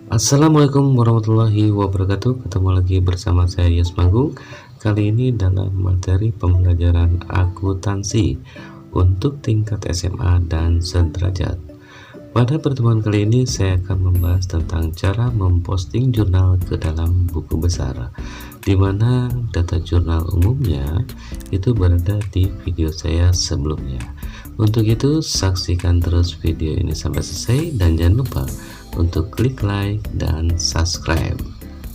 Assalamualaikum warahmatullahi wabarakatuh. Ketemu lagi bersama saya Yas Manggung. Kali ini dalam materi pembelajaran akuntansi untuk tingkat SMA dan sederajat. Pada pertemuan kali ini saya akan membahas tentang cara memposting jurnal ke dalam buku besar, di mana data jurnal umumnya itu berada di video saya sebelumnya. Untuk itu saksikan terus video ini sampai selesai dan jangan lupa untuk klik like dan subscribe.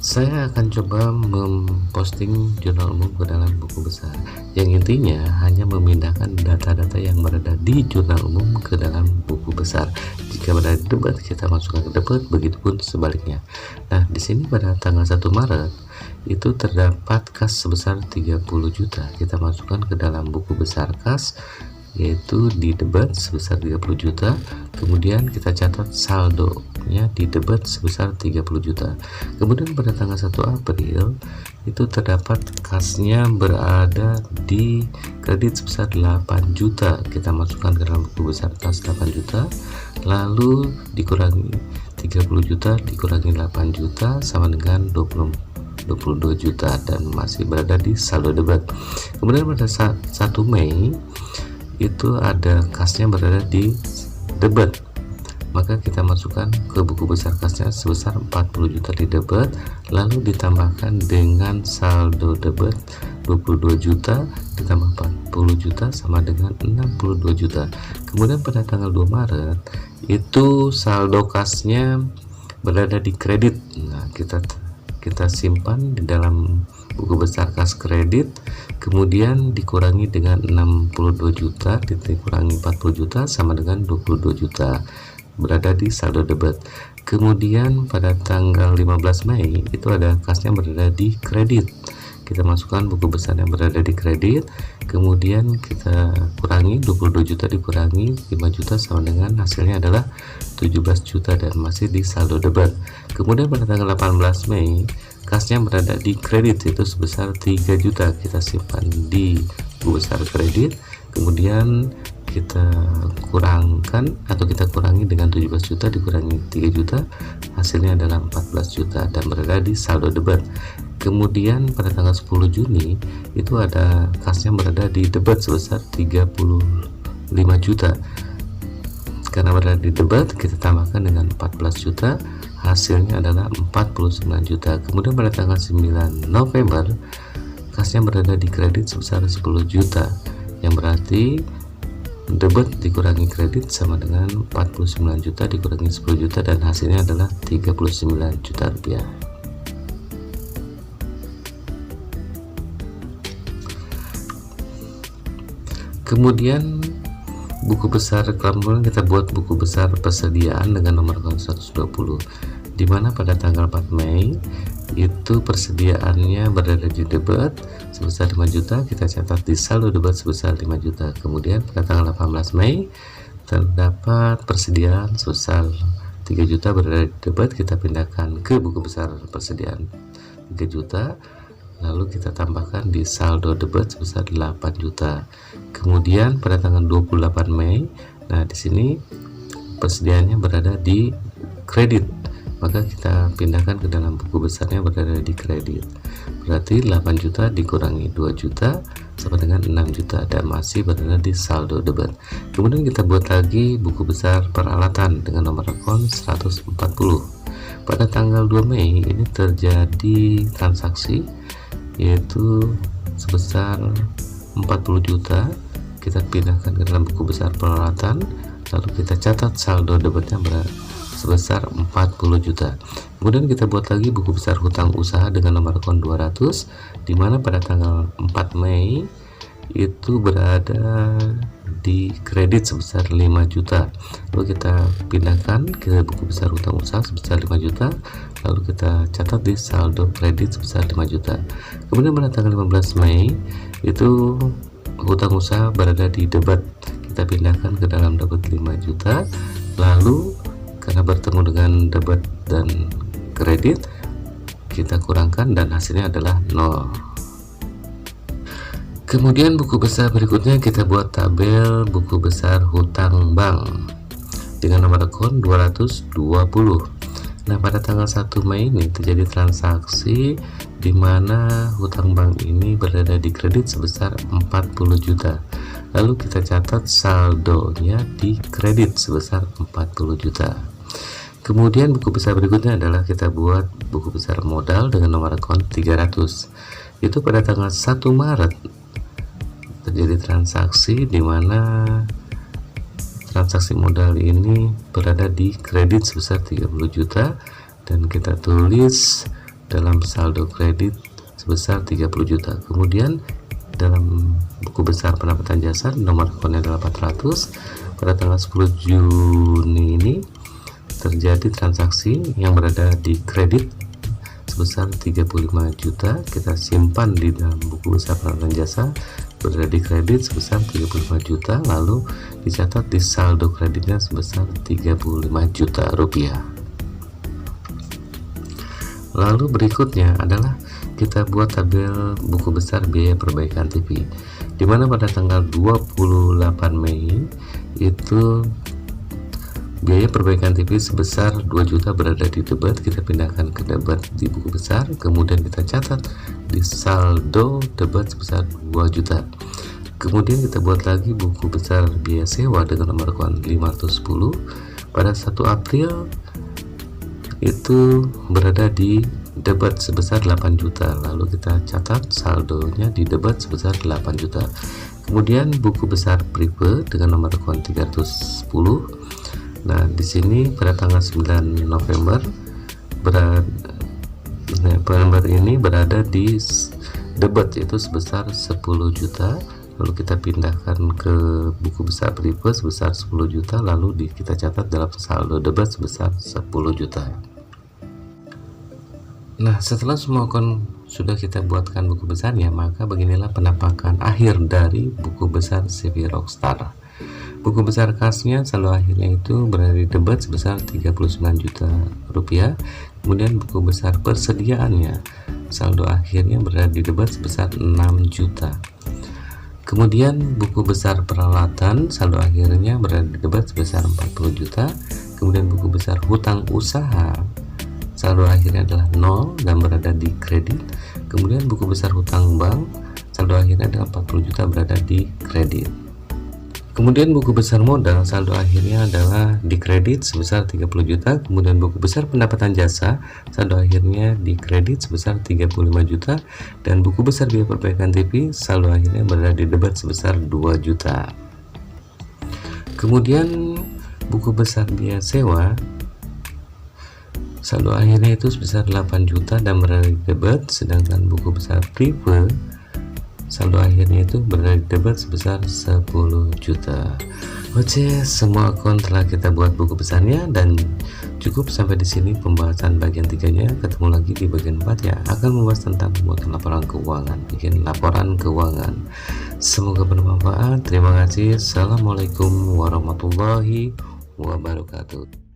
Saya akan coba memposting jurnal umum ke dalam buku besar, yang intinya hanya memindahkan data-data yang berada di jurnal umum ke dalam buku besar. Jika berada di debat, kita masukkan ke debat, begitupun sebaliknya. Nah, di sini pada tanggal 1 Maret itu terdapat kas sebesar 30 juta. Kita masukkan ke dalam buku besar kas, yaitu di debat sebesar 30 juta. Kemudian kita catat saldonya di debat sebesar 30 juta. Kemudian pada tanggal 1 April itu terdapat kasnya berada di kredit sebesar 8 juta. Kita masukkan ke dalam buku besar kas 8 juta, lalu dikurangi 30 juta dikurangi 8 juta sama dengan 22 juta dan masih berada di saldo debat. Kemudian pada 1 Mei itu ada kasnya berada di debat, maka kita masukkan ke buku besar kasnya sebesar 40 juta di debat, lalu ditambahkan dengan saldo debat 22 juta ditambah 40 juta sama dengan 62 juta. Kemudian pada tanggal 2 Maret itu saldo kasnya berada di kredit. Nah, kita simpan di dalam buku besar kas kredit, kemudian dikurangi dengan 62 juta dikurangi 40 juta sama dengan 22 juta, berada di saldo debat. Kemudian pada tanggal 15 Mei itu ada kasnya berada di kredit. Kita masukkan buku besar yang berada di kredit, kemudian kita kurangi 22 juta dikurangi 5 juta sama dengan hasilnya adalah 17 juta dan masih di saldo debat. Kemudian pada tanggal 18 Mei kasnya berada di kredit, itu sebesar 3 juta. Kita simpan di buku besar kredit, kemudian kita kurangkan atau kita kurangi dengan 17 juta dikurangi 3 juta, hasilnya adalah 14 juta dan berada di saldo debat. Kemudian pada tanggal 10 Juni itu ada kasnya berada di debat sebesar 35 juta. Karena berada di debat, kita tambahkan dengan 14 juta, hasilnya adalah 49 juta. Kemudian pada tanggal 9 November kasnya berada di kredit sebesar 10 juta, yang berarti debat dikurangi kredit sama dengan 49 juta dikurangi 10 juta dan hasilnya adalah 39 juta rupiah. Kemudian buku besar kelamburan kita buat buku besar persediaan dengan nomor akun 120, di mana pada tanggal 4 Mei itu persediaannya berada di debat sebesar 5 juta, kita catat di saldo debat sebesar 5 juta. Kemudian pada tanggal 18 Mei terdapat persediaan sebesar 3 juta berada di debat, kita pindahkan ke buku besar persediaan 3 juta, lalu kita tambahkan di saldo debat sebesar 8 juta. Kemudian pada tanggal 28 Mei, nah di sini persediaannya berada di kredit, maka kita pindahkan ke dalam buku besarnya berada di kredit. Berarti 8 juta dikurangi 2 juta sama dengan 6 juta dan masih berada di saldo debat. Kemudian kita buat lagi buku besar peralatan dengan nomor akun 140. Pada tanggal 2 Mei ini terjadi transaksi, yaitu sebesar 40 juta. Kita pindahkan ke dalam buku besar peralatan, lalu kita catat saldo debatnya sebesar 40 juta. Kemudian kita buat lagi buku besar hutang usaha dengan nomor akun 200, di mana pada tanggal 4 Mei itu berada di kredit sebesar 5 juta. Lalu kita pindahkan ke buku besar hutang usaha sebesar 5 juta, lalu kita catat di saldo kredit sebesar 5 juta. Kemudian pada tanggal 15 Mei itu hutang usaha berada di debat, kita pindahkan ke dalam debat 5 juta, lalu karena bertemu dengan debat dan kredit kita kurangkan dan hasilnya adalah 0. Kemudian buku besar berikutnya kita buat tabel buku besar hutang bank dengan nomor akun 220. Nah, pada tanggal 1 Mei ini terjadi transaksi di mana hutang bank ini berada di kredit sebesar 40 juta. Lalu kita catat saldonya di kredit sebesar 40 juta. Kemudian buku besar berikutnya adalah kita buat buku besar modal dengan nomor akun 300. Itu pada tanggal 1 Maret terjadi transaksi di mana transaksi modal ini berada di kredit sebesar 30 juta dan kita tulis dalam saldo kredit sebesar 30 juta. Kemudian dalam buku besar pendapatan jasa nomor akunnya adalah 400. Pada tanggal 10 Juni ini terjadi transaksi yang berada di kredit sebesar 35 juta. Kita simpan di dalam buku besar pendapatan jasa berada di kredit sebesar 35 juta, lalu dicatat di saldo kreditnya sebesar 35 juta rupiah. Lalu berikutnya adalah kita buat tabel buku besar biaya perbaikan TV, di mana pada tanggal 28 Mei itu biaya perbaikan TV sebesar 2 juta berada di debat. Kita pindahkan ke debat di buku besar, kemudian kita catat di saldo debat sebesar 2 juta. Kemudian kita buat lagi buku besar biaya sewa dengan nomor akun 510. Pada 1 April itu berada di debat sebesar 8 juta, lalu kita catat saldonya di debat sebesar 8 juta. Kemudian buku besar prive dengan nomor akun 310. Nah, di sini pada tanggal 9 November ini berada di debat yaitu sebesar 10 juta. Lalu kita pindahkan ke buku besar prive sebesar 10 juta, lalu kita catat dalam saldo debat sebesar 10 juta. Nah, setelah semua akun sudah kita buatkan buku besarnya, maka beginilah penampakan akhir dari buku besar CV Rockstar. Buku besar kasnya saldo akhirnya itu berada di debat sebesar 39 juta rupiah. Kemudian buku besar persediaannya saldo akhirnya berada di debat sebesar 6 juta. Kemudian buku besar peralatan saldo akhirnya berada di debat sebesar 40 juta. Kemudian buku besar hutang usaha saldo akhirnya adalah 0 dan berada di kredit. Kemudian buku besar hutang bank saldo akhirnya adalah 40 juta berada di kredit. Kemudian buku besar modal saldo akhirnya adalah di kredit sebesar 30 juta. Kemudian buku besar pendapatan jasa saldo akhirnya di kredit sebesar 35 juta. Dan buku besar biaya perbaikan TV saldo akhirnya berada di debat sebesar 2 juta. Kemudian buku besar biaya sewa saldo akhirnya itu sebesar 8 juta dan berada di debat. Sedangkan buku besar prive saldo akhirnya itu berada di debat sebesar 10 juta. Oke, semua akun telah kita buat buku besarnya dan cukup sampai di sini pembahasan bagian 3-nya. Ketemu lagi di bagian 4 ya, akan membahas tentang pembuatan laporan keuangan, bikin laporan keuangan. Semoga bermanfaat. Terima kasih. Assalamualaikum warahmatullahi wabarakatuh.